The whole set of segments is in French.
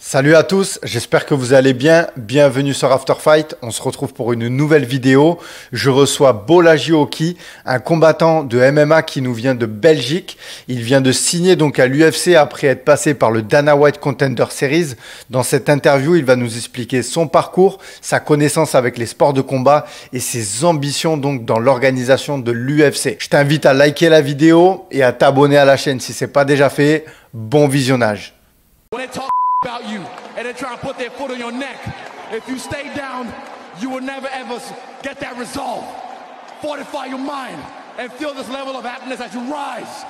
Salut à tous, j'espère que vous allez bien. Bienvenue sur After Fight. On se retrouve pour une nouvelle vidéo. Je reçois Bolaji Oki, un combattant de MMA qui nous vient de Belgique. Il vient de signer donc à l'UFC après être passé par le Dana White Contender Series. Dans cette interview, il va nous expliquer son parcours, sa connaissance avec les sports de combat et ses ambitions donc dans l'organisation de l'UFC. Je t'invite à liker la vidéo et à t'abonner à la chaîne si ce n'est pas déjà fait. Bon visionnage. About you and then try to put their foot on your neck. If you stay down, you will never ever get that resolve. Fortify your mind and feel this level of happiness as you rise.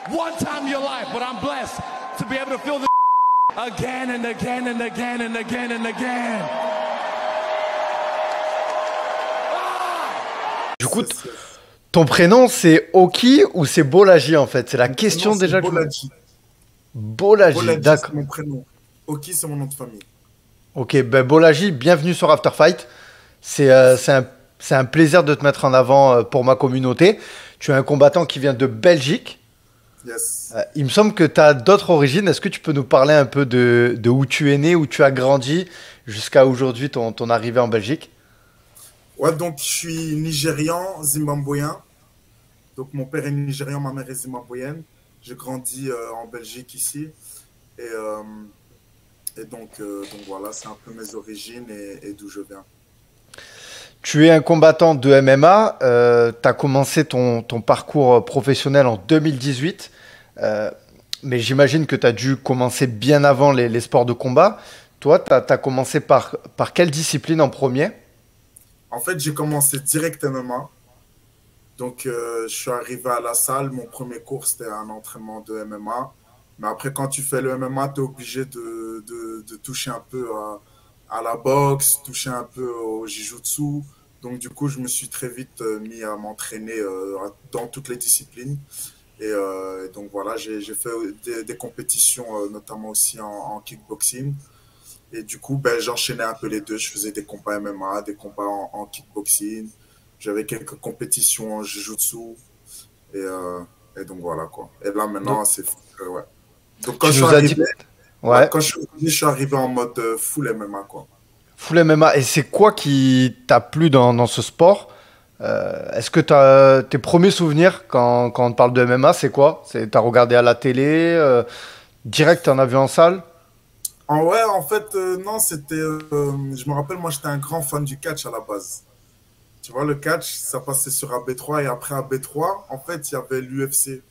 One time in your life, but I'm blessed to be able to feel this again and again and again and again and again. Du coup, ton prénom c'est Oki ou c'est Bolaji en fait? C'est la question Non, déjà. Bolaji. Bolaji, d'accord. C'est mon prénom. Oki, c'est mon nom de famille. Ok, ben Bolaji, bienvenue sur After Fight. C'est un plaisir de te mettre en avant pour ma communauté. Tu es un combattant qui vient de Belgique. Yes. Il me semble que tu as d'autres origines. Est-ce que tu peux nous parler un peu de où tu es né, où tu as grandi, jusqu'à aujourd'hui, ton arrivée en Belgique? Ouais, donc je suis nigérian, zimbabwéen. Donc mon père est nigérian, ma mère est zimbabwéenne. J'ai grandi en Belgique ici. Et donc voilà, c'est un peu mes origines et d'où je viens. Tu es un combattant de MMA. Tu as commencé ton parcours professionnel en 2018. Mais j'imagine que tu as dû commencer bien avant les sports de combat. Toi, tu as commencé par quelle discipline en premier? En fait, j'ai commencé direct MMA. Donc je suis arrivé à la salle. Mon premier cours, c'était un entraînement de MMA. Mais après, quand tu fais le MMA, tu es obligé de toucher un peu à la boxe, toucher un peu au jiu-jitsu. Donc, du coup, je me suis très vite mis à m'entraîner dans toutes les disciplines. Donc, voilà, j'ai fait des compétitions, notamment aussi en kickboxing. Et du coup, ben, j'enchaînais un peu les deux. Je faisais des combats MMA, des combats en kickboxing. J'avais quelques compétitions en jiu-jitsu. Et donc, voilà, quoi. Et là, maintenant, Donc, c'est... ouais. Donc quand tu je suis nous as dit... arrivé, Ouais, quand je suis arrivé en mode full MMA, quoi. full MMA. Et c'est quoi qui t'a plu dans ce sport? Est-ce que tes premiers souvenirs quand on parle de MMA, c'est quoi? T'as regardé à la télé, direct en vu en salle? Ouais, en fait, non, c'était. Je me rappelle, moi, j'étais un grand fan du catch à la base. Tu vois, le catch, ça passait sur AB3 et après AB3, en fait, il y avait l'UFC.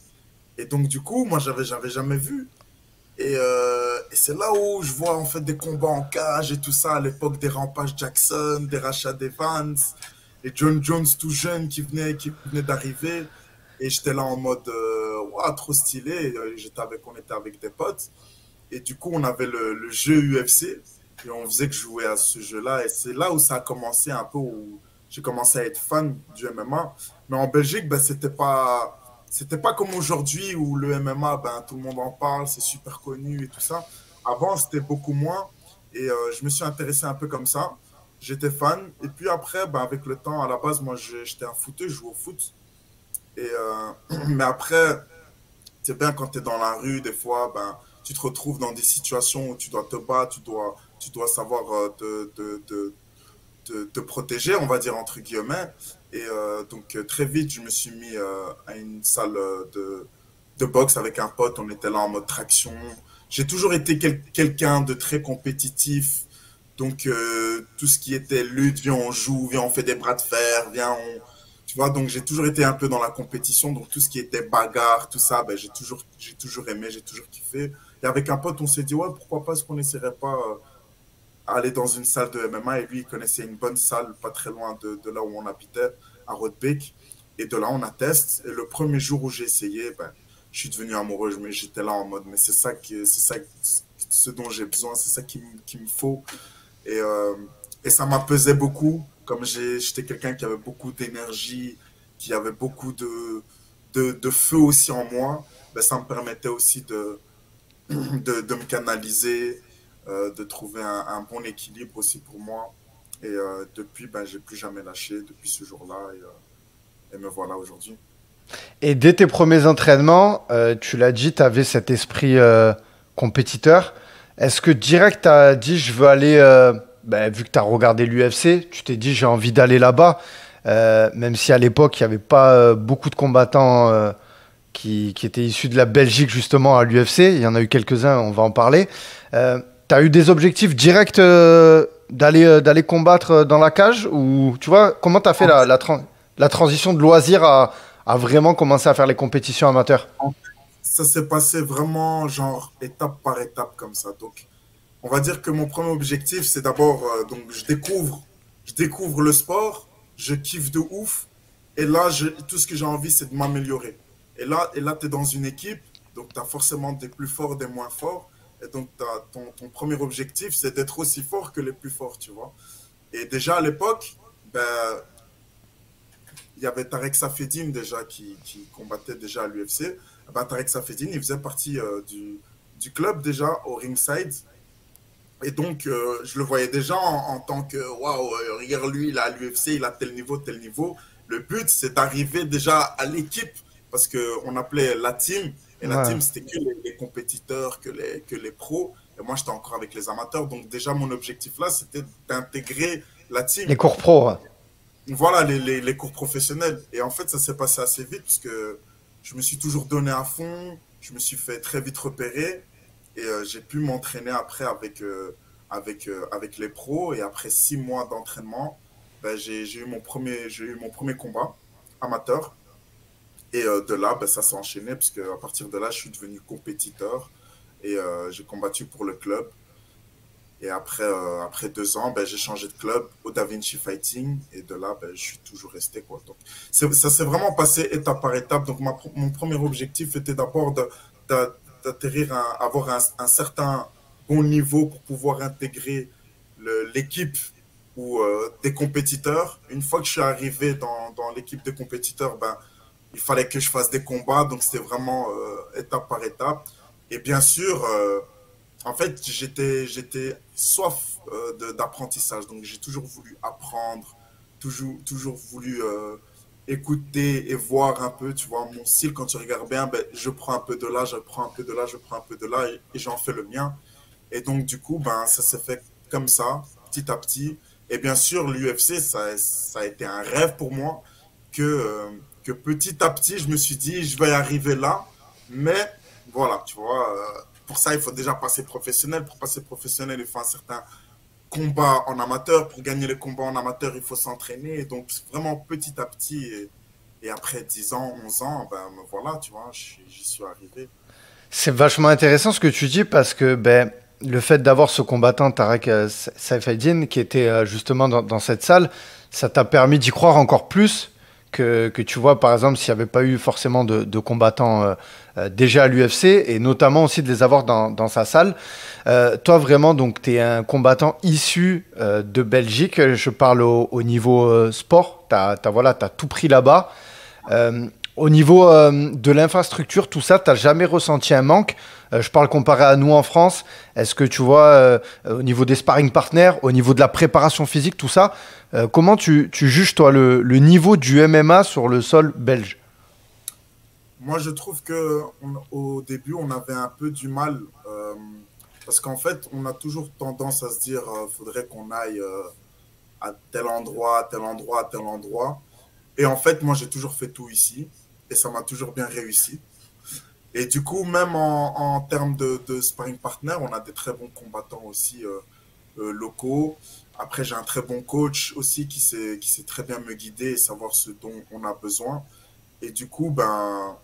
Et donc, du coup, moi, j'avais jamais vu. Et c'est là où je vois en fait des combats en cage et tout ça, à l'époque des Rampage Jackson, des Rashad Evans, et John Jones tout jeune qui venait d'arriver. Et j'étais là en mode, ouah, trop stylé. Et, on était avec des potes. Et du coup, on avait le jeu UFC. Et on faisait que jouer à ce jeu-là. Et c'est là où ça a commencé un peu, où j'ai commencé à être fan du MMA. Mais en Belgique, ben, c'était pas comme aujourd'hui où le MMA, ben, tout le monde en parle, c'est super connu et tout ça. Avant, c'était beaucoup moins. Et je me suis intéressé un peu comme ça. J'étais fan. Et puis après, ben, avec le temps, à la base, moi, j'étais un footeur, je jouais au foot. Mais après, c'est bien quand tu es dans la rue, des fois, ben, tu te retrouves dans des situations où tu dois te battre, tu dois savoir te protéger, on va dire, entre guillemets. Donc, très vite, je me suis mis à une salle de boxe avec un pote. On était là en mode traction. J'ai toujours été quelqu'un de très compétitif. Donc, tout ce qui était lutte, viens, on joue, viens, on fait des bras de fer, viens, on... Tu vois, donc j'ai toujours été un peu dans la compétition. Donc, tout ce qui était bagarre, tout ça, ben, j'ai toujours aimé, j'ai toujours kiffé. Et avec un pote, on s'est dit, ouais, pourquoi pas, est-ce qu'on n'essaierait pas aller dans une salle de MMA, et lui, il connaissait une bonne salle pas très loin de là où on habitait, à Rodebeek. Et de là, on a testé. Et le premier jour où j'ai essayé, ben, je suis devenu amoureux. J'étais là en mode, mais ce dont j'ai besoin, c'est ça qu'il me faut. Et ça m'a pesé beaucoup. Comme j'étais quelqu'un qui avait beaucoup d'énergie, qui avait beaucoup de feu aussi en moi, ben, ça me permettait aussi de me canaliser, de trouver un bon équilibre aussi pour moi. Et depuis, ben, j'ai plus jamais lâché depuis ce jour-là. Et me voilà aujourd'hui. Et dès tes premiers entraînements, tu l'as dit, tu avais cet esprit compétiteur. Est-ce que direct, tu as dit, je veux aller, vu que tu as regardé l'UFC, tu t'es dit, j'ai envie d'aller là-bas, même si à l'époque, il n'y avait pas beaucoup de combattants qui étaient issus de la Belgique, justement, à l'UFC. Il y en a eu quelques-uns, on va en parler. Tu as eu des objectifs directs d'aller combattre dans la cage ou, tu vois, comment tu as fait la transition de loisir à vraiment commencer à faire les compétitions amateurs? Ça s'est passé vraiment genre étape par étape comme ça. Donc, on va dire que mon premier objectif, c'est d'abord, donc je découvre le sport, je kiffe de ouf, et là, tout ce que j'ai envie, c'est de m'améliorer. Et là tu es dans une équipe, donc tu as forcément des plus forts, des moins forts, et donc ton premier objectif, c'est d'être aussi fort que les plus forts, tu vois. Et déjà à l'époque, ben, il y avait Tarek Safedine déjà qui combattait déjà à l'UFC. Ben, Tarek Safedine, il faisait partie du club déjà au ringside. Et donc, je le voyais déjà en tant que waouh, regarde lui, il a l'UFC, il a tel niveau, tel niveau. Le but, c'est d'arriver déjà à l'équipe parce qu'on appelait la team. Et la Ouais. team, c'était que les compétiteurs, que les pros. Et moi, j'étais encore avec les amateurs. Donc, déjà, mon objectif là, c'était d'intégrer la Les team. cours pro, ouais. Voilà, les cours professionnels. Et en fait, ça s'est passé assez vite parce que je me suis toujours donné à fond. Je me suis fait très vite repérer. Et j'ai pu m'entraîner après avec les pros. Et après 6 mois d'entraînement, ben, j'ai eu mon premier combat amateur. Et de là, ben, ça s'est enchaîné parce qu'à partir de là, je suis devenu compétiteur. Et j'ai combattu pour le club. Et après 2 ans, ben, j'ai changé de club au Da Vinci Fighting. Et de là, ben, je suis toujours resté, quoi. Donc, ça s'est vraiment passé étape par étape. Donc, mon premier objectif était d'abord d'atterrir, avoir un certain bon niveau pour pouvoir intégrer l'équipe ou des compétiteurs. Une fois que je suis arrivé dans l'équipe de compétiteurs, ben, il fallait que je fasse des combats. Donc, c'était vraiment étape par étape. Et bien sûr, en fait, j'étais soif d'apprentissage. Donc, j'ai toujours voulu apprendre, toujours voulu écouter et voir un peu, tu vois, mon style. Quand tu regardes bien, ben, je prends un peu de là, je prends un peu de là, je prends un peu de là et j'en fais le mien. Et donc, du coup, ben, ça s'est fait comme ça, petit à petit. Et bien sûr, l'UFC, ça a été un rêve pour moi que petit à petit, je me suis dit, je vais y arriver là. Mais voilà, tu vois, pour ça, il faut déjà passer professionnel. Pour passer professionnel, il faut un certain combat en amateur. Pour gagner les combats en amateur, il faut s'entraîner. Et donc, vraiment petit à petit. Et après 10 ans, 11 ans, ben voilà, tu vois, j'y suis arrivé. C'est vachement intéressant ce que tu dis parce que le fait d'avoir ce combattant Tarek Safeddine qui était justement dans cette salle, ça t'a permis d'y croire encore plus que tu vois, par exemple, s'il n'y avait pas eu forcément de combattants déjà à l'UFC et notamment aussi de les avoir dans sa salle. Toi, vraiment, donc, tu es un combattant issu de Belgique. Je parle au niveau sport. Voilà, tu as tout pris là-bas. Au niveau de l'infrastructure, tout ça, t'as jamais ressenti un manque? Je parle comparé à nous en France. Est-ce que tu vois, au niveau des sparring partners, au niveau de la préparation physique, tout ça, comment tu juges, toi, le niveau du MMA sur le sol belge? Moi, je trouve que au début, on avait un peu du mal parce qu'en fait, on a toujours tendance à se dire, faudrait qu'on aille à tel endroit, tel endroit, tel endroit. Et en fait, moi, j'ai toujours fait tout ici et ça m'a toujours bien réussi. Et du coup, même en termes de sparring partner, on a des très bons combattants aussi locaux. Après, j'ai un très bon coach aussi qui sait très bien me guider et savoir ce dont on a besoin. Et du coup, ben,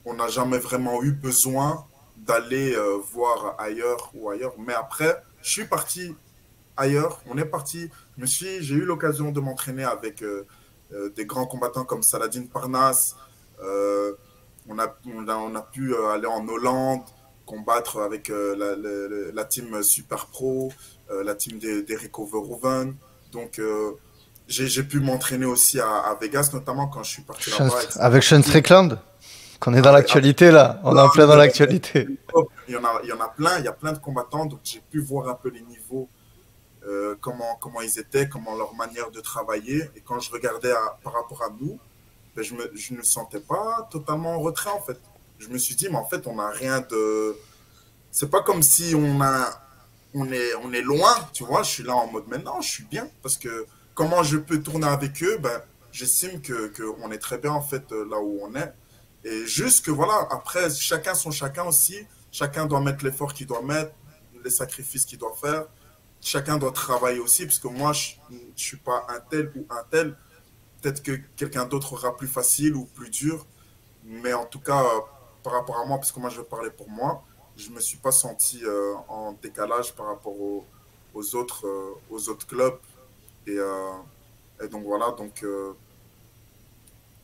on n'a jamais vraiment eu besoin d'aller voir ailleurs ou ailleurs. Mais après, je suis parti ailleurs. On est parti. J'ai eu l'occasion de m'entraîner avec des grands combattants comme Saladin Parnasse. Euh, on a pu aller en Hollande, combattre avec la team Super Pro, la team d'Erico Verhoeven. Donc, j'ai pu m'entraîner aussi à Vegas, notamment quand je suis parti là-bas. Avec Sean Strickland, qu'on est dans Avec, l'actualité là. On est en plein dans l'actualité. il y en a plein, il y a plein de combattants, donc j'ai pu voir un peu les niveaux, comment ils étaient, comment leur manière de travailler. Et quand je regardais par rapport à nous, ben, je ne me sentais pas totalement en retrait en fait. Je me suis dit, mais en fait, on n'a rien c'est pas comme si on est loin, tu vois. Je suis là en mode maintenant, je suis bien parce que comment je peux tourner avec eux, ben, j'estime que on est très bien en fait là où on est. Et juste que voilà, après, chacun son chacun aussi. Chacun doit mettre l'effort qu'il doit mettre, les sacrifices qu'il doit faire. Chacun doit travailler aussi, parce que moi, je ne suis pas un tel ou un tel. Peut-être que quelqu'un d'autre aura plus facile ou plus dur. Mais en tout cas, par rapport à moi, parce que moi, je vais parler pour moi, je ne me suis pas senti en décalage par rapport aux autres clubs. Et, euh, et donc voilà, donc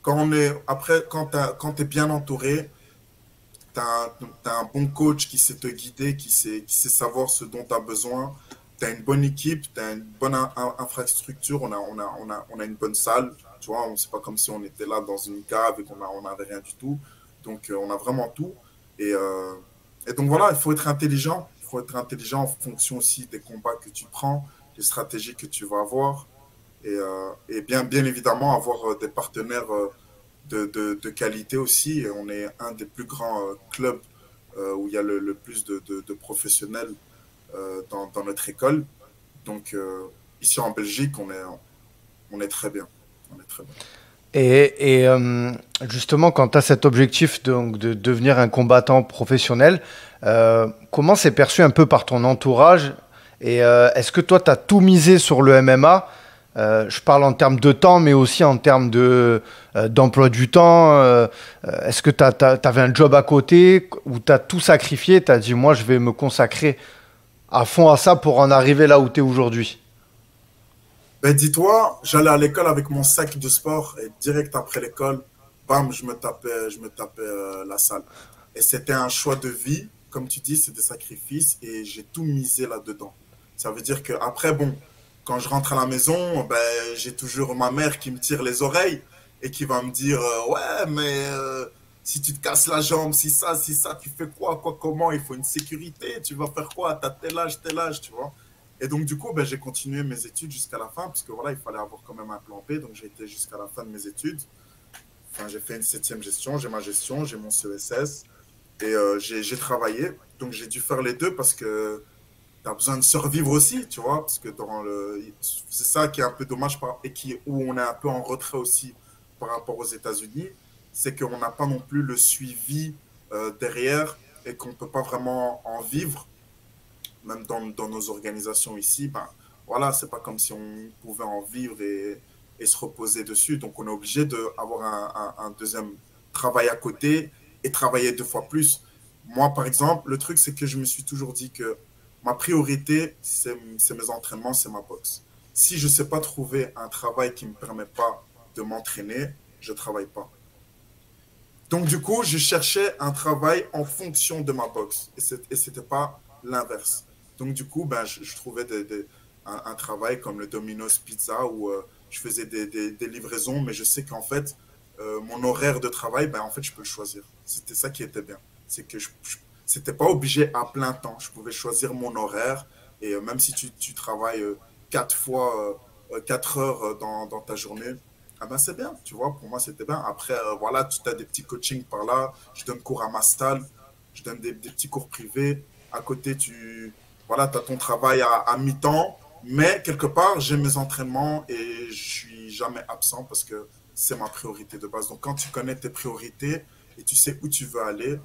quand on est, après, quand tu es bien entouré, tu as, un bon coach qui sait te guider, qui sait savoir ce dont tu as besoin. Tu as une bonne équipe, tu as une bonne infrastructure, on a une bonne salle. Tu vois, c'est pas comme si on était là dans une cave et on n'avait rien du tout. Donc, on a vraiment tout. Et, euh, et donc, voilà, il faut être intelligent. Il faut être intelligent en fonction aussi des combats que tu prends, des stratégies que tu vas avoir. Et bien évidemment, avoir des partenaires de qualité aussi. Et on est un des plus grands clubs où il y a le plus de professionnels dans notre école. Donc, ici en Belgique, on est très bien. On est très bien. Justement, quand tu as cet objectif donc, de devenir un combattant professionnel, comment c'est perçu un peu par ton entourage? Est-ce que toi, tu as tout misé sur le MMA? Je parle en termes de temps, mais aussi en termes d'emploi du temps. Est-ce que tu avais un job à côté où tu as tout sacrifié? Tu as dit, moi, je vais me consacrer à fond à ça pour en arriver là où tu es aujourd'hui. Ben, dis-toi, j'allais à l'école avec mon sac de sport et direct après l'école, bam, je me tapais la salle. Et c'était un choix de vie, comme tu dis, c'est des sacrifices et j'ai tout misé là-dedans. Ça veut dire que après, bon, quand je rentre à la maison, ben, j'ai toujours ma mère qui me tire les oreilles et qui va me dire, ouais, mais si tu te casses la jambe, si ça, tu fais quoi, comment, il faut une sécurité, tu vas faire quoi, t'as tel âge, tu vois. Et donc, du coup, ben, j'ai continué mes études jusqu'à la fin, parce que voilà, il fallait avoir quand même un plan B. Donc, j'ai été jusqu'à la fin de mes études. Enfin, j'ai fait une septième gestion, j'ai ma gestion, j'ai mon CESS. Et j'ai travaillé. Donc, j'ai dû faire les deux parce que tu as besoin de survivre aussi, tu vois. Parce que c'est ça qui est un peu dommage et où on est un peu en retrait aussi par rapport aux États-Unis. C'est qu'on n'a pas non plus le suivi derrière et qu'on ne peut pas vraiment en vivre même dans nos organisations ici, ben, voilà, c'est pas comme si on pouvait en vivre et se reposer dessus. Donc, on est obligé d'avoir un deuxième travail à côté et travailler deux fois plus. Moi, par exemple, le truc, c'est que je me suis toujours dit que ma priorité, c'est mes entraînements, c'est ma boxe. Si je ne sais pas trouver un travail qui ne me permet pas de m'entraîner, je ne travaille pas. Donc, du coup, je cherchais un travail en fonction de ma boxe. Et ce n'était pas l'inverse. Donc, du coup, ben, je trouvais un travail comme le Domino's Pizza où je faisais des livraisons, mais je sais qu'en fait, mon horaire de travail, ben, en fait, je peux le choisir. C'était ça qui était bien. C'est que c'était pas obligé à plein temps. Je pouvais choisir mon horaire. Et même si tu travailles 4 heures dans ta journée, ah ben c'est bien, tu vois, pour moi c'était bien. Après, voilà, tu as des petits coachings par là, je donne cours à ma salle, je donne des petits cours privés. À côté, voilà, tu as ton travail à mi-temps, mais quelque part, j'ai mes entraînements et je suis jamais absent parce que c'est ma priorité de base. Donc, quand tu connais tes priorités et tu sais où tu veux aller,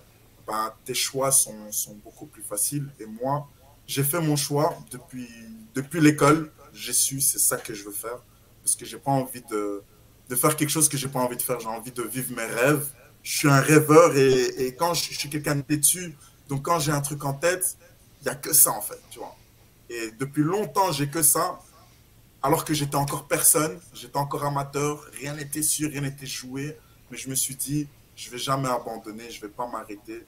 ben, tes choix sont beaucoup plus faciles. Et moi, j'ai fait mon choix depuis l'école. J'ai su, c'est ça que je veux faire parce que j'ai pas envie de faire quelque chose que j'ai pas envie de faire. J'ai envie de vivre mes rêves. Je suis un rêveur et quand je suis quelqu'un de têtu, donc quand j'ai un truc en tête, il n'y a que ça en fait, tu vois. Et depuis longtemps, j'ai que ça, alors que j'étais encore personne, j'étais encore amateur, rien n'était sûr, rien n'était joué. Mais je me suis dit, je vais jamais abandonner, je vais pas m'arrêter.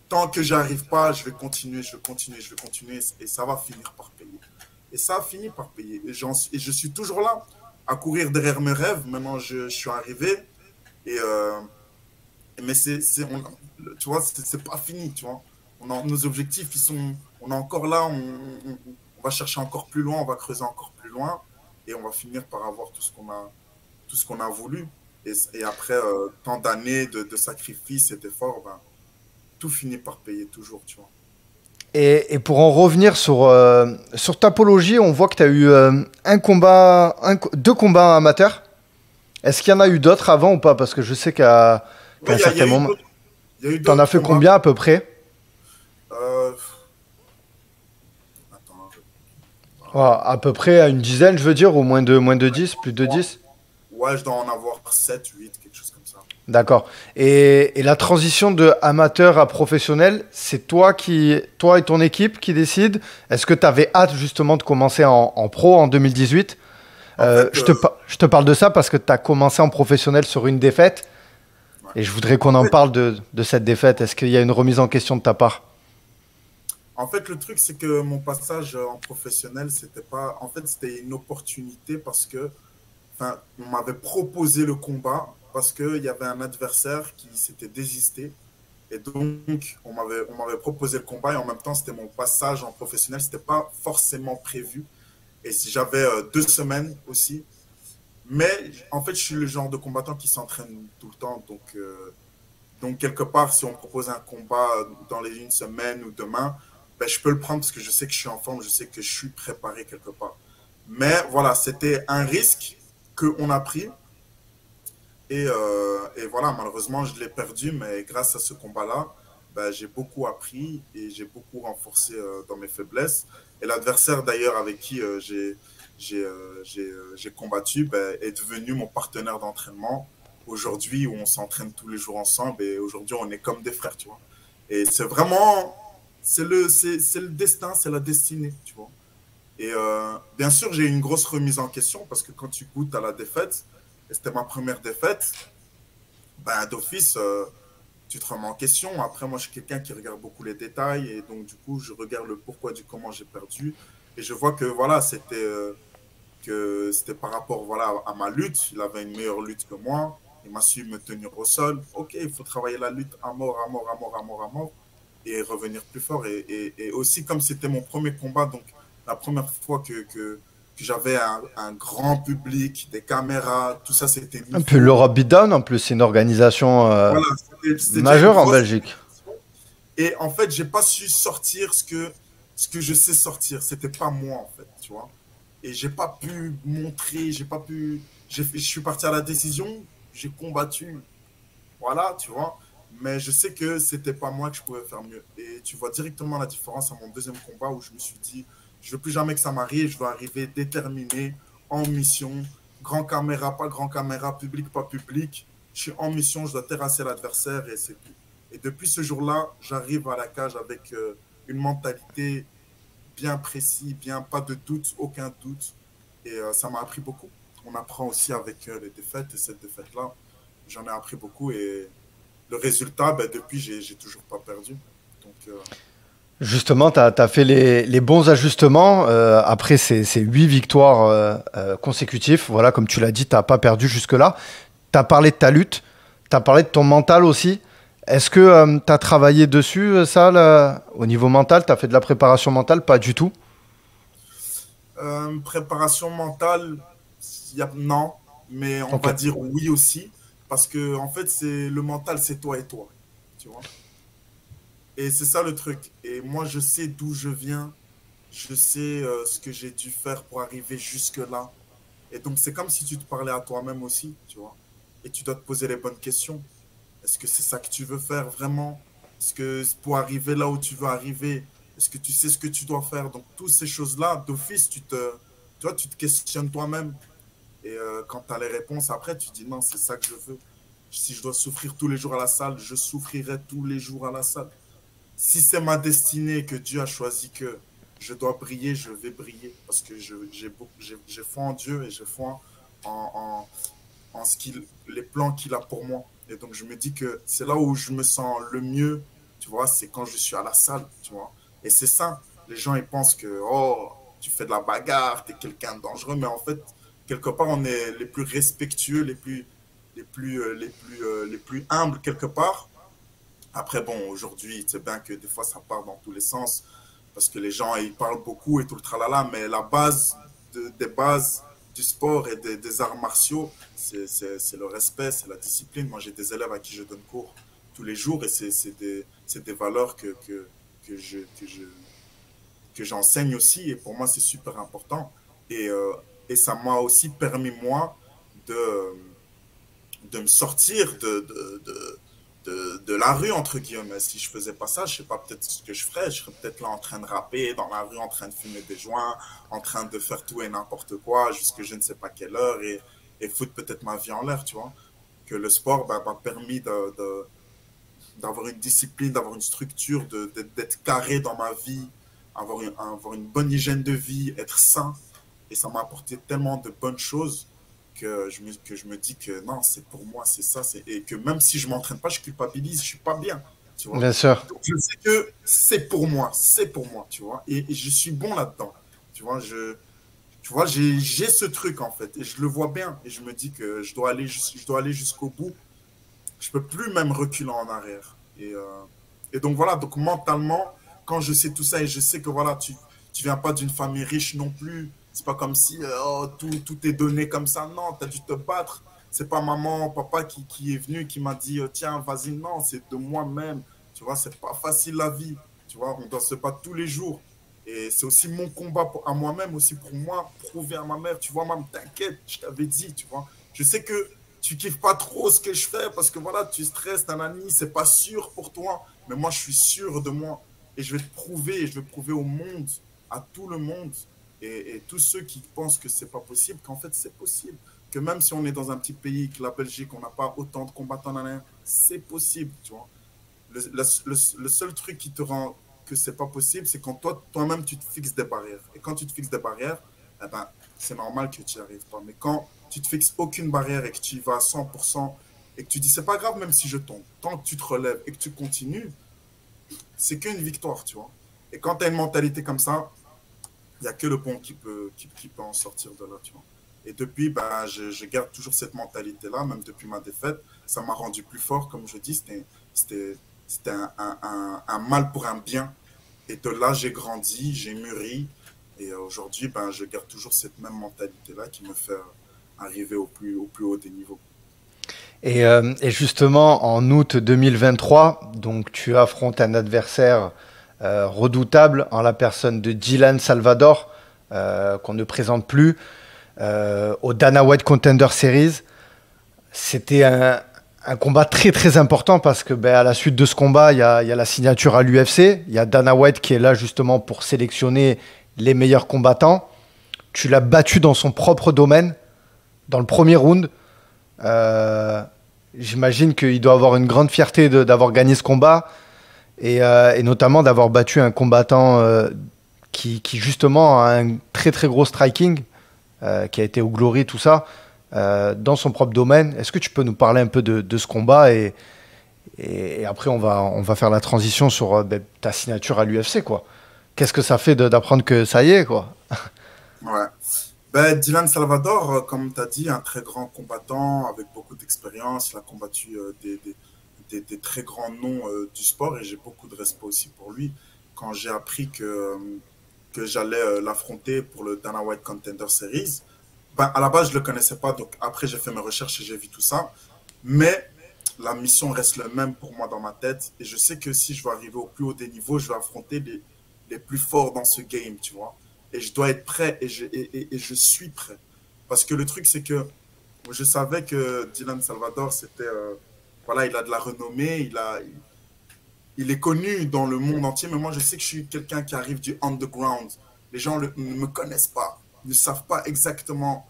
Tant que j'arrive pas, je vais continuer, je vais continuer, je vais continuer, et ça va finir par payer. Et ça a fini par payer. Et je suis toujours là, à courir derrière mes rêves. Maintenant, je suis arrivé. Et, mais tu vois, c'est pas fini, tu vois. Nos objectifs, on est encore là, on va chercher encore plus loin, on va creuser encore plus loin, et on va finir par avoir tout ce qu'on a voulu. Et après tant d'années de sacrifices et d'efforts, ben, tout finit par payer toujours, tu vois. Et pour en revenir sur Tapology, on voit que tu as eu deux combats amateurs. Est-ce qu'il y en a eu d'autres avant ou pas? Parce que je sais qu'à un certain moment... Tu en as fait combien à peu près? Attends, À peu près à une dizaine, je veux dire, ou moins de 10, plus de 10? ouais, je dois en avoir 7, 8, quelque chose comme ça. D'accord. Et la transition de amateur à professionnel, c'est toi et ton équipe qui décide. Est-ce que tu avais hâte justement de commencer en pro en 2018? En fait, Je te parle de ça parce que tu as commencé en professionnel sur une défaite ouais. et je voudrais qu'on En en fait, parle de cette défaite. Est-ce qu'il y a une remise en question de ta part? En fait, le truc, c'est que mon passage en professionnel, c'était pas. En fait, c'était une opportunité parce que, enfin, on m'avait proposé le combat parce qu'il y avait un adversaire qui s'était désisté. Et donc, on m'avait proposé le combat et en même temps, c'était mon passage en professionnel. C'était pas forcément prévu. Et si j'avais 2 semaines aussi. Mais en fait, je suis le genre de combattant qui s'entraîne tout le temps. Donc, quelque part, si on me propose un combat dans les 1 semaine ou demain, ben, je peux le prendre parce que je sais que je suis en forme, je sais que je suis préparé quelque part. Mais voilà, c'était un risque qu'on a pris. Et voilà, malheureusement, je l'ai perdu. Mais grâce à ce combat-là, ben, j'ai beaucoup appris et j'ai beaucoup renforcé dans mes faiblesses. Et l'adversaire, d'ailleurs, avec qui j'ai combattu, ben, est devenu mon partenaire d'entraînement aujourd'hui où on s'entraîne tous les jours ensemble et aujourd'hui on est comme des frères, tu vois. Et c'est vraiment, c'est le destin, c'est la destinée, tu vois. Et bien sûr, j'ai eu une grosse remise en question parce que quand tu goûtes à la défaite, et c'était ma première défaite, ben d'office, tu te remets en question. Après, moi, je suis quelqu'un qui regarde beaucoup les détails et donc du coup, je regarde le pourquoi du comment j'ai perdu et je vois que voilà, c'était par rapport voilà, à ma lutte. Il avait une meilleure lutte que moi. Il m'a su me tenir au sol. Ok, il faut travailler la lutte à mort, à mort, à mort, à mort, à mort. Et revenir plus fort. Et aussi, comme c'était mon premier combat, donc la première fois que j'avais un grand public, des caméras, tout ça, c'était Un peu nouveau. l'Europe Beatdown, en plus, c'est une organisation Voilà, c'était déjà une majeure en grosse Belgique. compétition. Et en fait, j'ai pas su sortir ce que je sais sortir. C'était pas moi, en fait, tu vois. Et j'ai pas pu montrer, j'ai pas pu. Je suis parti à la décision, j'ai combattu, voilà, tu vois. Mais je sais que c'était pas moi que je pouvais faire mieux. Et tu vois directement la différence à mon deuxième combat où je me suis dit, je veux plus jamais que ça m'arrive, je veux arriver déterminé, en mission, grand caméra, pas grand caméra, public, pas public. Je suis en mission, je dois terrasser l'adversaire et c'est tout. Et depuis ce jour-là, j'arrive à la cage avec une mentalité bien précis, bien pas de doute, aucun doute. Et ça m'a appris beaucoup. On apprend aussi avec les défaites et cette défaite-là, j'en ai appris beaucoup et le résultat, ben, depuis, j'ai toujours pas perdu. Donc, Justement, tu as fait les bons ajustements après ces 8 victoires consécutives. Voilà, comme tu l'as dit, tu n'as pas perdu jusque-là. Tu as parlé de ta lutte, tu as parlé de ton mental aussi. Est-ce que tu as travaillé dessus, ça, là, au niveau mental? Tu as fait de la préparation mentale? Pas du tout. préparation mentale, non, mais on Ok. va dire oui aussi, parce que en fait, c'est le mental, c'est toi et toi, tu vois. Et c'est ça le truc. Et moi, je sais d'où je viens, je sais ce que j'ai dû faire pour arriver jusque-là. Et donc, c'est comme si tu te parlais à toi-même aussi, tu vois. Et tu dois te poser les bonnes questions. Est-ce que c'est ça que tu veux faire vraiment? Est-ce que pour arriver là où tu veux arriver, est-ce que tu sais ce que tu dois faire? Donc, toutes ces choses-là, d'office, toi, tu te questionnes toi-même. Et quand tu as les réponses après, tu dis non, c'est ça que je veux. Si je dois souffrir tous les jours à la salle, je souffrirai tous les jours à la salle. Si c'est ma destinée que Dieu a choisi que je dois briller, je vais briller. Parce que j'ai foi en Dieu et j'ai foi en les plans qu'il a pour moi. Et donc, je me dis que c'est là où je me sens le mieux, tu vois, c'est quand je suis à la salle, tu vois. Et c'est ça. Les gens, ils pensent que, oh, tu fais de la bagarre, tu es quelqu'un de dangereux. Mais en fait, quelque part, on est les plus respectueux, les plus humbles, quelque part. Après, bon, aujourd'hui, c'est bien que des fois, ça part dans tous les sens. Parce que les gens, ils parlent beaucoup et tout le tralala. Mais la base des bases du sport et des arts martiaux, c'est le respect, c'est la discipline. Moi, j'ai des élèves à qui je donne cours tous les jours et c'est des valeurs que j'enseigne aussi. Et pour moi, c'est super important. Et, euh, et ça m'a aussi permis, moi, de, de me sortir de la rue, entre guillemets. Si je faisais pas ça, je sais pas peut-être ce que je ferais. Je serais peut-être là en train de rapper, dans la rue, en train de fumer des joints, en train de faire tout et n'importe quoi, jusque je ne sais pas quelle heure, et foutre peut-être ma vie en l'air, tu vois. Que le sport m'a permis d'avoir une discipline, d'avoir une structure, d'être carré dans ma vie, avoir une bonne hygiène de vie, être sain. Et ça m'a apporté tellement de bonnes choses que je me dis que non, c'est pour moi, c'est ça. Et que même si je m'entraîne pas, je culpabilise, je suis pas bien, tu vois. Bien sûr. Donc je sais que c'est pour moi, tu vois. Et je suis bon là-dedans, tu vois. Tu vois, j'ai ce truc en fait, et je le vois bien. Et je me dis que je dois aller jusqu'au bout. Je peux plus même reculer en arrière. Et donc voilà, donc mentalement, quand je sais tout ça et je sais que voilà, tu viens pas d'une famille riche non plus, c'est pas comme si oh, tout est donné comme ça. Non, tu as dû te battre. C'est pas maman, papa qui est venu, qui m'a dit tiens, vas-y, non, c'est de moi-même. Tu vois, c'est pas facile la vie. Tu vois, on doit se battre tous les jours. Et c'est aussi mon combat à moi-même, aussi pour moi, prouver à ma mère, tu vois, maman, t'inquiète, je t'avais dit, tu vois. Je sais que tu kiffes pas trop ce que je fais parce que voilà, tu stresses, nanani, c'est pas sûr pour toi, mais moi je suis sûr de moi et je vais te prouver, et je vais prouver au monde, à tout le monde et tous ceux qui pensent que c'est pas possible, qu'en fait c'est possible, que même si on est dans un petit pays, que la Belgique, on n'a pas autant de combattants, nanana, c'est possible, tu vois. Le seul truc qui te rend que c'est pas possible, c'est quand toi-même tu te fixes des barrières. Et quand tu te fixes des barrières, eh ben, c'est normal que tu n'y arrives pas. Mais quand tu te fixes aucune barrière et que tu y vas à 100% et que tu dis c'est pas grave même si je tombe, tant que tu te relèves et que tu continues, c'est qu'une victoire, tu vois. Et quand tu as une mentalité comme ça, il n'y a que le bon qui peut en sortir de là, tu vois. Et depuis, ben, je garde toujours cette mentalité-là, même depuis ma défaite. Ça m'a rendu plus fort, comme je dis, c'était un mal pour un bien. Et de là, j'ai grandi, j'ai mûri. Et aujourd'hui, ben, je garde toujours cette même mentalité-là qui me fait arriver au plus haut des niveaux. Et justement, en août 2023, donc tu affrontes un adversaire redoutable en la personne de Dylan Salvador, qu'on ne présente plus, au Dana White Contender Series. C'était un combat très très important parce que ben, à la suite de ce combat, il y a la signature à l'UFC. Il y a Dana White qui est là justement pour sélectionner les meilleurs combattants. Tu l'as battu dans son propre domaine, dans le premier round. Euh, J'imagine qu'il doit avoir une grande fierté d'avoir gagné ce combat et notamment d'avoir battu un combattant qui justement a un très très gros striking, qui a été au Glory, tout ça, dans son propre domaine. Est-ce que tu peux nous parler un peu de ce combat et après on va faire la transition sur ben, ta signature à l'UFC, quoi. Qu'est-ce que ça fait d'apprendre que ça y est, quoi? Ouais. Ben, Dylan Salvador, comme tu as dit, un très grand combattant avec beaucoup d'expérience. Il a combattu des très grands noms du sport et j'ai beaucoup de respect aussi pour lui. Quand j'ai appris que j'allais l'affronter pour le Dana White Contender Series, ben, à la base, je ne le connaissais pas. Donc après, j'ai fait mes recherches et j'ai vu tout ça. Mais la mission reste la même pour moi dans ma tête. Et je sais que si je veux arriver au plus haut des niveaux, je vais affronter les plus forts dans ce game, tu vois. Et je dois être prêt et je suis prêt. Parce que le truc, c'est que je savais que Dylan Salvador, c'était. Voilà, il a de la renommée, il est connu dans le monde entier, mais moi, je sais que je suis quelqu'un qui arrive du underground. Les gens ne me connaissent pas, ne savent pas exactement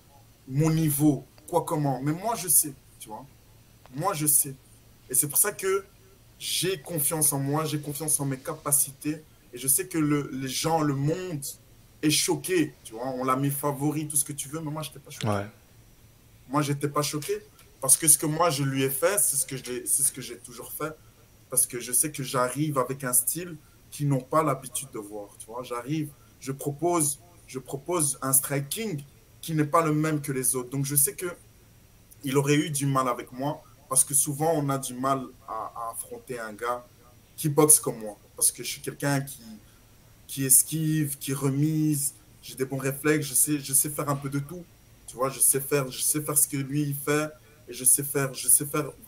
mon niveau, quoi, comment. Mais moi, je sais, tu vois. Moi, je sais. Et c'est pour ça que j'ai confiance en moi, j'ai confiance en mes capacités. Et je sais que les gens, le monde est choqué. Tu vois, on l'a mis favori, tout ce que tu veux, mais moi, je n'étais pas choqué. Ouais. Moi, je n'étais pas choqué parce que ce que moi, je lui ai fait, c'est ce que j'ai toujours fait. Parce que je sais que j'arrive avec un style qu'ils n'ont pas l'habitude de voir. Tu vois, j'arrive, je propose un striking qui n'est pas le même que les autres. Donc, je sais que il aurait eu du mal avec moi parce que souvent, on a du mal à affronter un gars qui boxe comme moi. Parce que je suis quelqu'un qui esquive, qui remise, j'ai des bons réflexes, je sais faire un peu de tout. Tu vois, je sais faire ce que lui il fait et je sais faire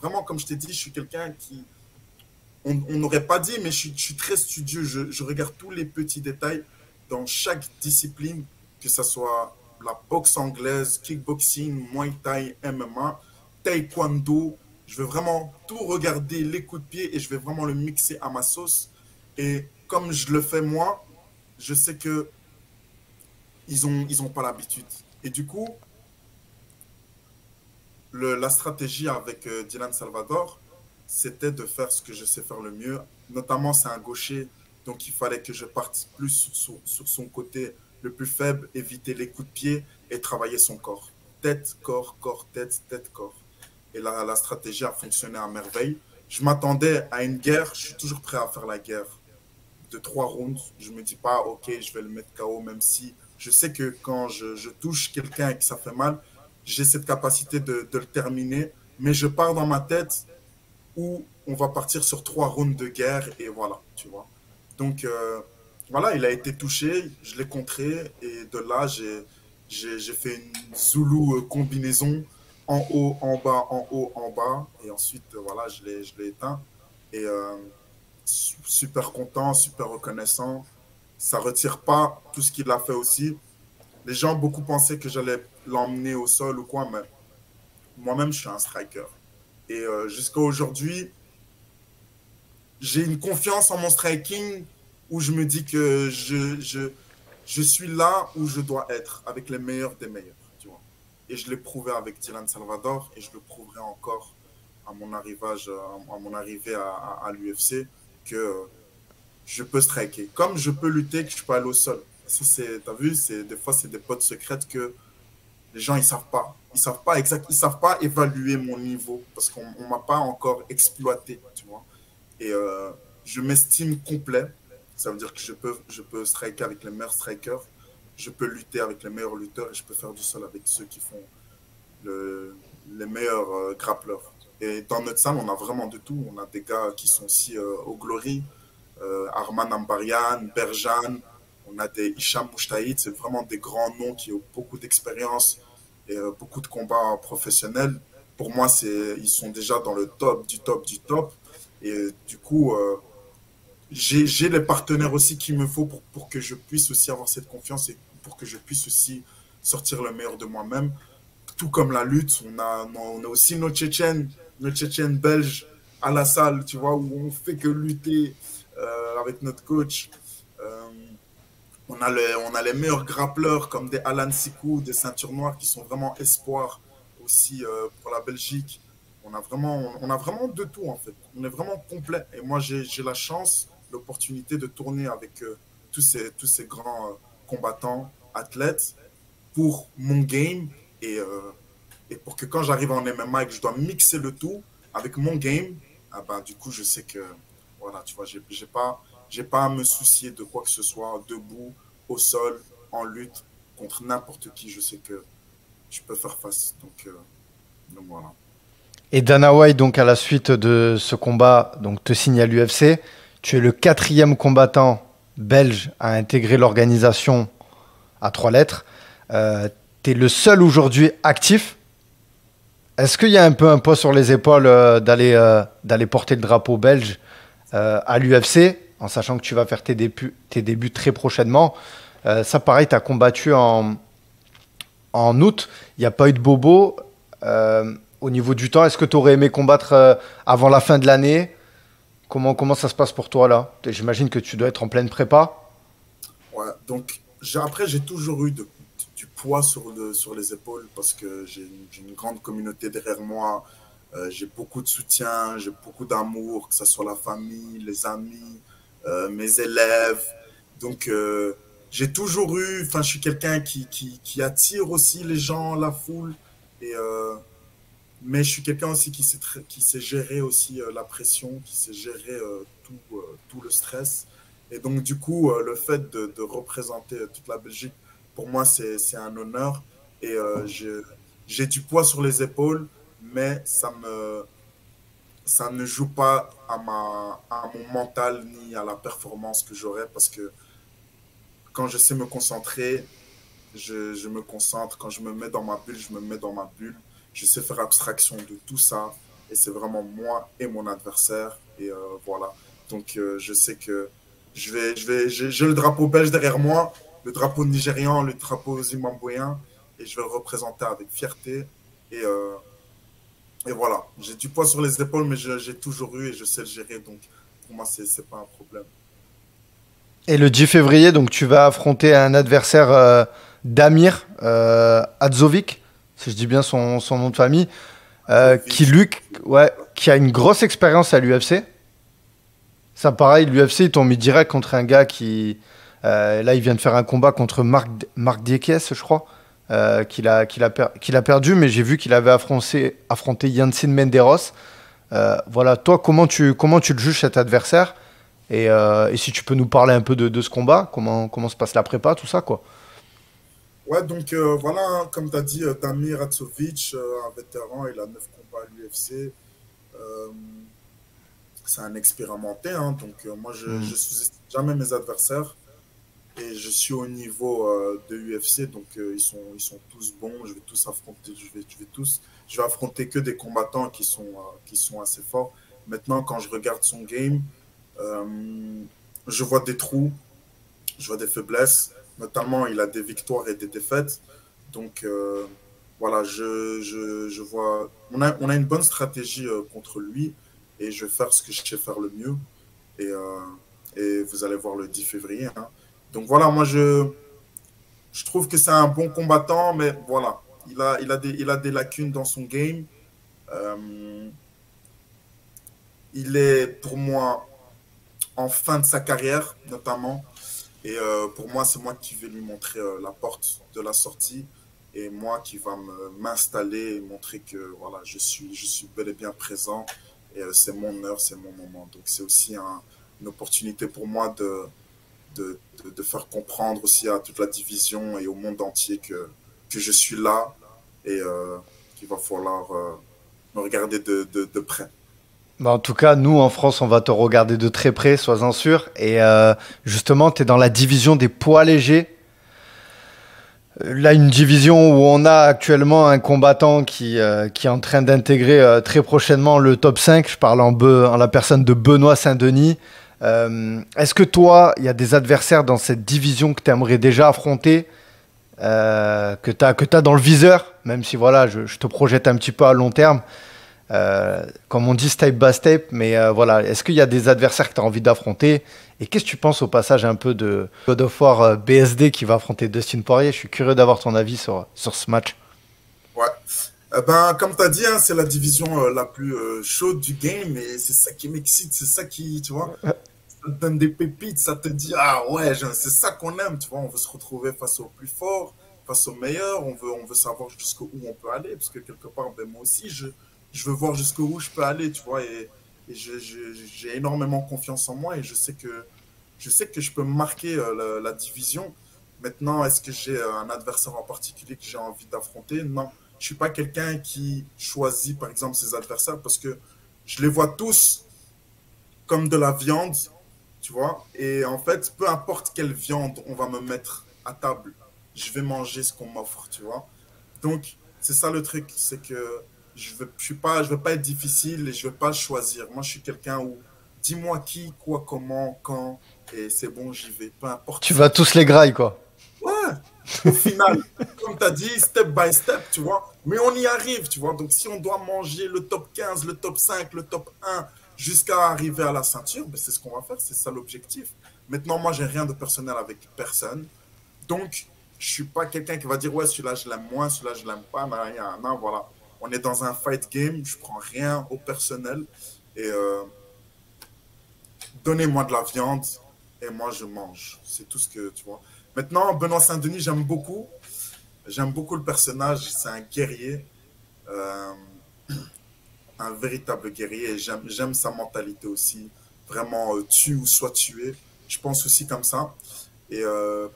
vraiment comme je t'ai dit, je suis quelqu'un qui on n'aurait pas dit, mais je suis très studieux. Je regarde tous les petits détails dans chaque discipline, que ce soit la boxe anglaise, kickboxing, muay thai, MMA, taekwondo. Je vais vraiment tout regarder, les coups de pied, et je vais vraiment le mixer à ma sauce. Et comme je le fais moi, je sais que ils ont pas l'habitude. Et du coup, la stratégie avec Dylan Salvador, c'était de faire ce que je sais faire le mieux. Notamment, c'est un gaucher, donc il fallait que je parte plus sur son côté le plus faible, éviter les coups de pied et travailler son corps. Tête, corps, corps, tête, tête, corps. Et là, la stratégie a fonctionné à merveille. Je m'attendais à une guerre, je suis toujours prêt à faire la guerre de 3 rounds. Je me dis pas, ok, je vais le mettre KO, même si je sais que quand je touche quelqu'un et que ça fait mal, j'ai cette capacité de le terminer. Mais je pars dans ma tête où on va partir sur 3 rounds de guerre et voilà, tu vois. Donc, voilà, il a été touché, je l'ai contré et de là, j'ai fait une Zulu combinaison en haut, en bas, en haut, en bas. Et ensuite, voilà, je l'ai éteint. Et super content, super reconnaissant. Ça retire pas tout ce qu'il a fait aussi. Les gens, beaucoup pensaient que j'allais l'emmener au sol ou quoi, mais moi-même, je suis un striker. Et jusqu'à aujourd'hui, j'ai une confiance en mon striking où je me dis que je suis là où je dois être, avec les meilleurs des meilleurs. Tu vois. Et je l'ai prouvé avec Dylan Salvador et je le prouverai encore à mon, à mon arrivée à l'UFC que je peux striker. Comme je peux lutter, que je peux aller au sol. Ça, t'as vu, des fois, c'est des potes secrètes que les gens, ils savent pas. Ils savent pas évaluer mon niveau parce qu'on ne m'a pas encore exploité, tu vois. Et je m'estime complet. Ça veut dire que je peux striker avec les meilleurs strikers, je peux lutter avec les meilleurs lutteurs et je peux faire du sol avec ceux qui font les meilleurs grappleurs. Et dans notre salle, on a vraiment de tout. On a des gars qui sont aussi au Glory, Arman Ambarian, Berjan, on a des Hicham Mouchtaïd, c'est vraiment des grands noms qui ont beaucoup d'expérience et beaucoup de combats professionnels. Pour moi, ils sont déjà dans le top du top du top. Et du coup, j'ai les partenaires aussi qu'il me faut pour que je puisse aussi avoir cette confiance et pour que je puisse aussi sortir le meilleur de moi-même. Tout comme la lutte, on a aussi nos Tchétchènes belges à la salle, tu vois, où on fait que lutter avec notre coach. Euh, on a les meilleurs grappleurs comme des Alan Sikou, des ceintures noires qui sont vraiment espoirs aussi pour la Belgique. On a vraiment de tout en fait. On est vraiment complet. Et moi, j'ai la chance, l'opportunité de tourner avec tous ces grands combattants, athlètes, pour mon game et pour que quand j'arrive en MMA et que je dois mixer le tout avec mon game, ah ben, du coup, je sais que, voilà, tu vois, j'ai pas à me soucier de quoi que ce soit, debout, au sol, en lutte, contre n'importe qui. Je sais que je peux faire face. Donc voilà. Et Dana White, donc à la suite de ce combat, donc te signe à l'UFC. Tu es le 4e combattant belge à intégrer l'organisation à 3 lettres. Tu es le seul aujourd'hui actif. Est-ce qu'il y a un peu un poids sur les épaules d'aller porter le drapeau belge à l'UFC, en sachant que tu vas faire tes débuts très prochainement? Ça, pareil, tu as combattu en août. Il n'y a pas eu de bobo. Au niveau du temps, est-ce que tu aurais aimé combattre avant la fin de l'année? Comment ça se passe pour toi là? J'imagine que tu dois être en pleine prépa. Ouais, donc après, j'ai toujours eu du poids sur les épaules parce que j'ai une grande communauté derrière moi. J'ai beaucoup de soutien, j'ai beaucoup d'amour, que ce soit la famille, les amis, mes élèves. Donc, j'ai toujours eu, enfin, je suis quelqu'un qui attire aussi les gens, la foule. Et, mais je suis quelqu'un aussi qui sait gérer aussi la pression, qui sait gérer tout le stress. Et donc, du coup, le fait de représenter toute la Belgique, pour moi, c'est un honneur. Et j'ai du poids sur les épaules, mais ça ne joue pas à mon mental ni à la performance que j'aurai parce que quand je sais me concentrer, je me concentre. Quand je me mets dans ma bulle, je me mets dans ma bulle. Je sais faire abstraction de tout ça. Et c'est vraiment moi et mon adversaire. Et voilà. Donc, je sais que j'ai le drapeau belge derrière moi, le drapeau nigérian, le drapeau zimbabwéen, et je vais le représenter avec fierté. Et, euh, et voilà. J'ai du poids sur les épaules, mais j'ai toujours eu et je sais le gérer. Donc, pour moi, c'est pas un problème. Et le 10 février, donc tu vas affronter un adversaire Damir Hadzovic, si je dis bien son nom de famille, qui Jovic, lui, ouais, qui a une grosse expérience à l'UFC. Ça, pareil, l'UFC, ils t'ont mis direct contre un gars qui. Là, il vient de faire un combat contre Marc Diekes, je crois, qu'il a perdu, mais j'ai vu qu'il avait affronté Yancy Menderos. Voilà, toi, comment tu le juges cet adversaire et si tu peux nous parler un peu de ce combat, comment se passe la prépa, tout ça, quoi. ouais, donc voilà, hein, comme tu as dit, Damir Hadzovic, un vétéran, il a 9 combats à l'UFC. Euh, c'est un expérimenté, hein, donc moi Hmm. je sous-estime jamais mes adversaires et je suis au niveau de UFC, donc ils sont tous bons, je vais tous affronter, je vais affronter que des combattants qui sont assez forts. Maintenant, quand je regarde son game, euh, je vois des trous, je vois des faiblesses, notamment il a des victoires et des défaites. Donc voilà, je vois. On a une bonne stratégie contre lui et je vais faire ce que je sais faire le mieux. Et, et vous allez voir le 10 février. Hein. Donc voilà, je trouve que c'est un bon combattant, mais voilà, il a des lacunes dans son game. Euh, il est pour moi en fin de sa carrière, notamment. Et pour moi, c'est moi qui vais lui montrer la porte de la sortie et moi qui va m'installer et montrer que voilà, je suis bel et bien présent et c'est mon heure, c'est mon moment. Donc c'est aussi une opportunité pour moi de faire comprendre aussi à toute la division et au monde entier que je suis là et qu'il va falloir me regarder de près. Bah, en tout cas, nous, en France, on va te regarder de très près, sois-en sûr. Et justement, tu es dans la division des poids légers. Là, une division où on a actuellement un combattant qui est en train d'intégrer très prochainement le top 5. Je parle en la personne de Benoît Saint-Denis. Est-ce que toi, il y a des adversaires dans cette division que tu aimerais déjà affronter, que t'as dans le viseur, même si voilà, je te projette un petit peu à long terme, comme on dit step by step, mais voilà, est-ce qu'il y a des adversaires que tu as envie d'affronter? Et qu'est-ce que tu penses au passage un peu de God of War BSD qui va affronter Dustin Poirier? Je suis curieux d'avoir ton avis sur ce match. Ouais. Ben, comme tu as dit, hein, c'est la division la plus chaude du game et c'est ça qui m'excite, c'est ça qui, tu vois, ça te donne des pépites, ça te dit, ah ouais, c'est ça qu'on aime, tu vois, on veut se retrouver face au plus fort, face au meilleur, on veut savoir jusqu'où on peut aller, parce que quelque part, ben, moi aussi, je veux voir jusqu'où je peux aller, tu vois, et j'ai énormément confiance en moi et je sais que je peux marquer la division. Maintenant, est-ce que j'ai un adversaire en particulier que j'ai envie d'affronter? Non. Je suis pas quelqu'un qui choisit, par exemple, ses adversaires parce que je les vois tous comme de la viande, tu vois. Et en fait, peu importe quelle viande on va me mettre à table, je vais manger ce qu'on m'offre, tu vois. Donc, c'est ça le truc, c'est que je veux pas être difficile et je veux pas choisir. Moi, je suis quelqu'un où dis-moi qui, quoi, comment, quand, et c'est bon, j'y vais. Peu importe Tu c'est vas qui. tous les grailles, quoi. Ouais, au final, comme tu as dit, step by step, tu vois. Mais on y arrive, tu vois. Donc, si on doit manger le top 15, le top 5, le top 1, jusqu'à arriver à la ceinture, ben, c'est ce qu'on va faire. C'est ça l'objectif. Maintenant, moi, j'ai rien de personnel avec personne. Donc, je suis pas quelqu'un qui va dire, ouais, celui-là, je l'aime moins, celui-là, je l'aime pas. Non, rien. Non, voilà. On est dans un fight game. Je prends rien au personnel. Et donnez-moi de la viande et moi, je mange. C'est tout ce que, tu vois. Maintenant, Benoît Saint-Denis, j'aime beaucoup. J'aime beaucoup le personnage, c'est un guerrier, euh, un véritable guerrier, et j'aime sa mentalité aussi. Vraiment, tue ou soit tué. Je pense aussi comme ça. Et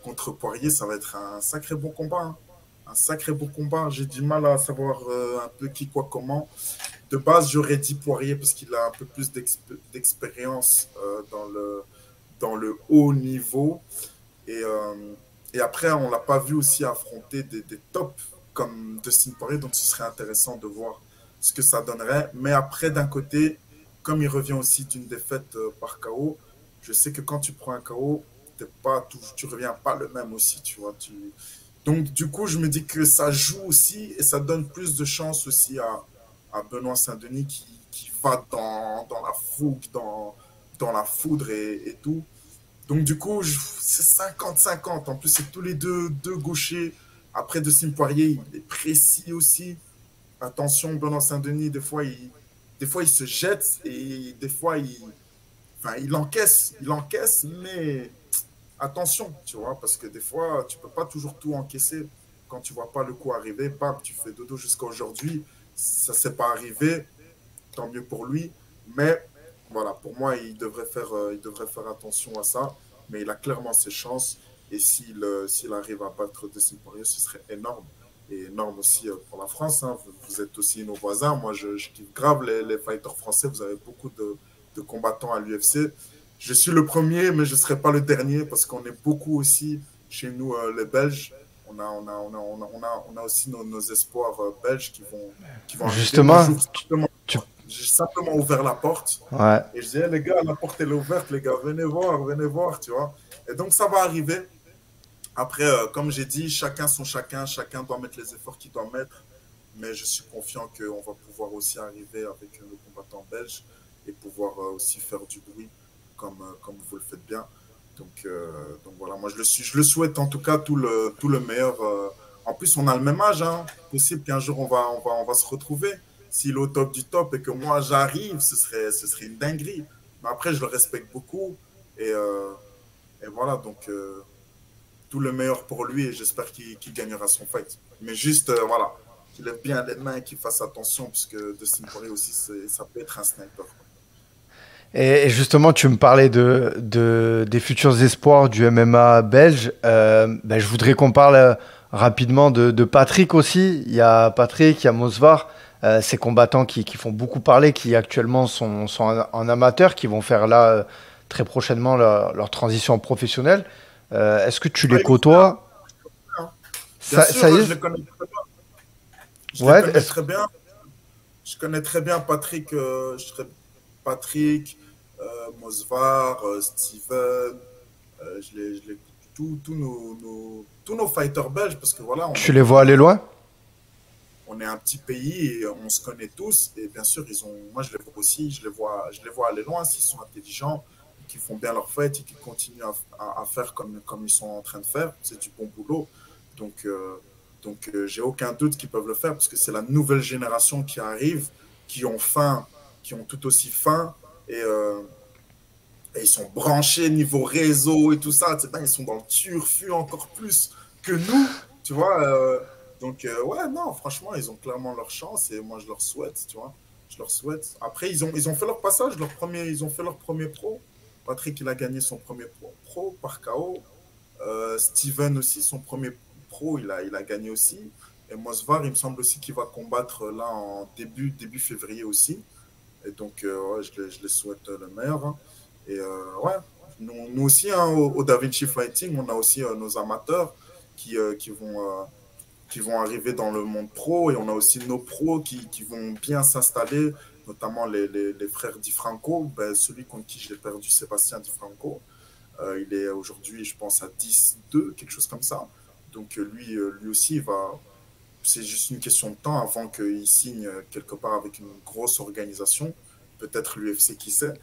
contre Poirier, ça va être un sacré bon combat. Hein. Un sacré bon combat. J'ai du mal à savoir un peu qui, quoi, comment. De base, j'aurais dit Poirier parce qu'il a un peu plus d'expérience dans le haut niveau. Et, et après, on l'a pas vu aussi affronter des tops comme Dustin Poirier, donc ce serait intéressant de voir ce que ça donnerait. Mais après, d'un côté, comme il revient aussi d'une défaite par KO, je sais que quand tu prends un KO, tu reviens pas le même aussi, tu vois. Donc, du coup, je me dis que ça joue aussi et ça donne plus de chance aussi à Benoît Saint-Denis qui va dans la fougue, dans la foudre et tout. Donc, du coup, c'est 50-50. En plus, c'est tous les deux gauchers. Après, Dustin Poirier, il est précis aussi. Attention, Benoît Saint-Denis, des fois, il se jette et des fois, enfin, il encaisse, mais attention, tu vois, parce que des fois, tu peux pas toujours tout encaisser. Quand tu vois pas le coup arriver, bam, tu fais dodo jusqu'à aujourd'hui. Ça s'est pas arrivé, tant mieux pour lui. Mais voilà, pour moi, il devrait faire attention à ça. Mais il a clairement ses chances. Et s'il arrive à battre Dustin Poirier, ce serait énorme. Et énorme aussi pour la France. Hein. Vous êtes aussi nos voisins. Moi, je kiffe grave les fighters français. Vous avez beaucoup de combattants à l'UFC. Je suis le premier, mais je ne serai pas le dernier parce qu'on est beaucoup aussi chez nous, les Belges. On a aussi nos espoirs belges qui vont arriver. Justement, J'ai simplement ouvert la porte. Ouais. Et je disais, les gars, la porte elle est ouverte, les gars, venez voir, tu vois. Et donc, ça va arriver. Après, comme j'ai dit, chacun son chacun doit mettre les efforts qu'il doit mettre. Mais je suis confiant qu'on va pouvoir aussi arriver avec nos combattants belges et pouvoir aussi faire du bruit comme vous le faites bien. Donc voilà, moi je le souhaite en tout cas tout le meilleur. En plus, on a le même âge, hein. Possible qu'un jour on va se retrouver. S'il est au top du top et que moi j'arrive, ce serait une dinguerie. Mais après, je le respecte beaucoup et voilà, donc tout le meilleur pour lui et j'espère qu'il gagnera son fight. Mais juste, voilà, qu'il lève bien les mains et qu'il fasse attention parce que Dustin Poirier aussi, ça peut être un sniper. Et justement, tu me parlais des futurs espoirs du MMA belge. Ben, je voudrais qu'on parle rapidement de Patrick aussi. Il y a Patrick, il y a Mosvar, ces combattants qui font beaucoup parler, qui actuellement sont en amateur, qui vont faire là très prochainement leur transition professionnelle. Est-ce que tu les côtoies? Bien sûr, Ça y est? je les connais très bien. Je les Ouais, connais très bien. Je connais très bien Patrick, Patrick, Mosvar, Steven, tous nos fighters belges, parce que voilà, tu les vois aller loin? on est un petit pays et on se connaît tous. Et bien sûr, moi je les vois aussi, je les vois aller loin s'ils sont intelligents, qu'ils font bien leur fête et qu'ils continuent à faire comme ils sont en train de faire. C'est du bon boulot. Donc, j'ai aucun doute qu'ils peuvent le faire parce que c'est la nouvelle génération qui arrive, qui ont faim, qui ont tout aussi faim et ils sont branchés niveau réseau et tout ça. Ils sont dans le turfu encore plus que nous, tu vois. Ouais, non, franchement, ils ont clairement leur chance et moi, je leur souhaite, tu vois. Je leur souhaite. Après, ils ont fait leur passage, ils ont fait leur premier pro. Patrick, il a gagné son premier pro par KO. Steven aussi, son premier pro, il a gagné aussi. Et Mosvar, il me semble aussi qu'il va combattre là en début février aussi. Et donc, ouais, je les souhaite le meilleur. Hein. Et ouais, nous aussi, hein, au Da Vinci Fighting, on a aussi nos amateurs qui vont arriver dans le monde pro. Et on a aussi nos pros qui vont bien s'installer, notamment les frères Di Franco. Ben, celui contre qui j'ai perdu, Sébastien Di Franco. Il est aujourd'hui, je pense, à 10-2, quelque chose comme ça. Donc lui aussi, c'est juste une question de temps avant qu'il signe quelque part avec une grosse organisation, peut-être l'UFC, qui sait.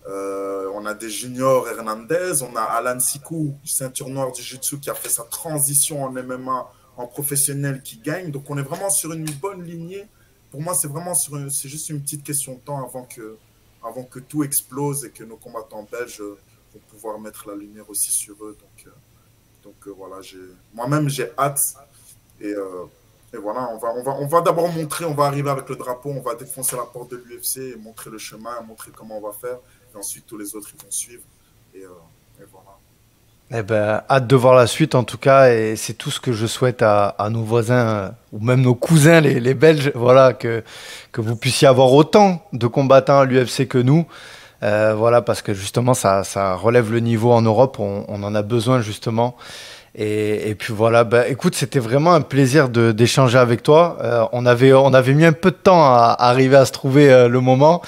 On a des juniors Hernandez, on a Alan Sikou, ceinture noire du Jiu-Jitsu, qui a fait sa transition en MMA, en professionnel, qui gagne. Donc on est vraiment sur une bonne lignée. Pour moi, c'est juste une petite question de temps avant que tout explose et que nos combattants belges vont pouvoir mettre la lumière aussi sur eux. Donc voilà, moi-même j'ai hâte et voilà, on va d'abord montrer, on va arriver avec le drapeau, on va défoncer la porte de l'UFC et montrer le chemin, montrer comment on va faire et ensuite tous les autres ils vont suivre et voilà. Eh ben, hâte de voir la suite en tout cas, et c'est tout ce que je souhaite à nos voisins ou même nos cousins, les Belges, voilà, que vous puissiez avoir autant de combattants à l'UFC que nous. Voilà, parce que justement ça relève le niveau en Europe, on en a besoin justement. Et puis voilà, bah, écoute, c'était vraiment un plaisir d'échanger avec toi. On avait mis un peu de temps à arriver à se trouver le moment.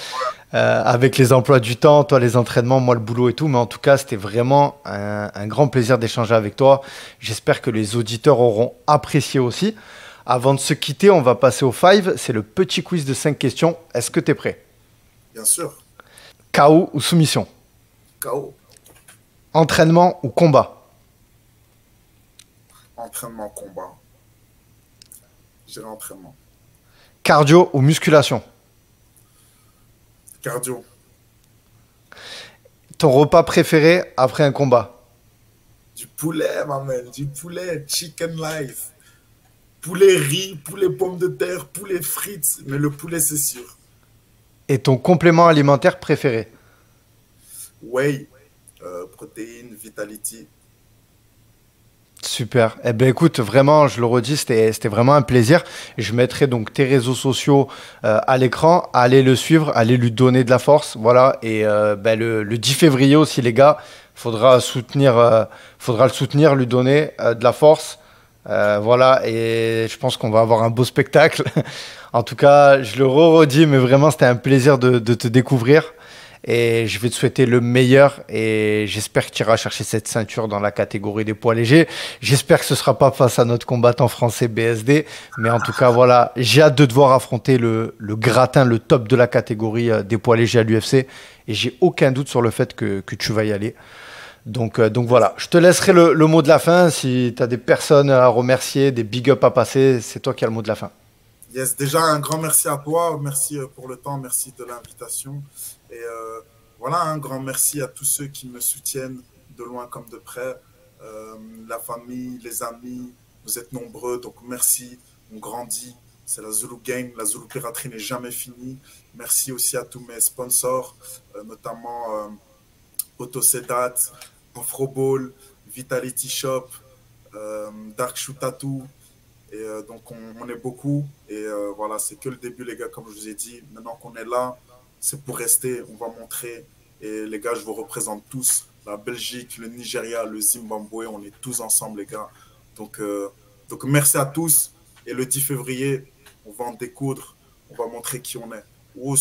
avec les emplois du temps, toi les entraînements, moi le boulot et tout. Mais en tout cas, c'était vraiment un grand plaisir d'échanger avec toi. J'espère que les auditeurs auront apprécié aussi. Avant de se quitter, on va passer au 5. C'est le petit quiz de 5 questions. Est-ce que tu es prêt? Bien sûr. KO ou soumission? KO. Entraînement ou combat? Entraînement, combat. Je dirais entraînement. Cardio ou musculation? Cardio. Ton repas préféré après un combat? Du poulet, ma man. Du poulet. Chicken life. Poulet riz, poulet pommes de terre, poulet frites. Mais le poulet, c'est sûr. Et ton complément alimentaire préféré? Whey. Protéines, vitality. Super. Eh ben écoute, vraiment, je le redis, c'était vraiment un plaisir. Je mettrai donc tes réseaux sociaux à l'écran. Allez le suivre, allez lui donner de la force. Voilà. Et ben, le 10 février aussi, les gars, faudra le soutenir, lui donner de la force. Voilà. Et je pense qu'on va avoir un beau spectacle. En tout cas, je le redis, mais vraiment, c'était un plaisir de te découvrir. Et je vais te souhaiter le meilleur et j'espère que tu iras chercher cette ceinture dans la catégorie des poids légers. J'espère que ce ne sera pas face à notre combattant français BSD. Mais en tout cas, voilà, j'ai hâte de devoir affronter le gratin, le top de la catégorie des poids légers à l'UFC. Et j'ai aucun doute sur le fait que tu vas y aller. Donc voilà, je te laisserai le mot de la fin. Si tu as des personnes à remercier, des big up à passer, c'est toi qui as le mot de la fin. Yes, déjà un grand merci à toi, merci pour le temps, merci de l'invitation. Et voilà, un grand merci à tous ceux qui me soutiennent de loin comme de près. La famille, les amis, vous êtes nombreux, donc merci, on grandit. C'est la Zulu Gang, la Zulu Piraterie n'est jamais finie. Merci aussi à tous mes sponsors, notamment Autosedat, Afroball, Vitality Shop, Dark Shoe Tattoo. Et donc, on est beaucoup. Et voilà, c'est que le début, les gars, comme je vous ai dit. Maintenant qu'on est là, c'est pour rester. On va montrer. Et les gars, je vous représente tous. La Belgique, le Nigeria, le Zimbabwe, on est tous ensemble, les gars. Donc merci à tous. Et le 10 février, on va en découdre. On va montrer qui on est. Ous.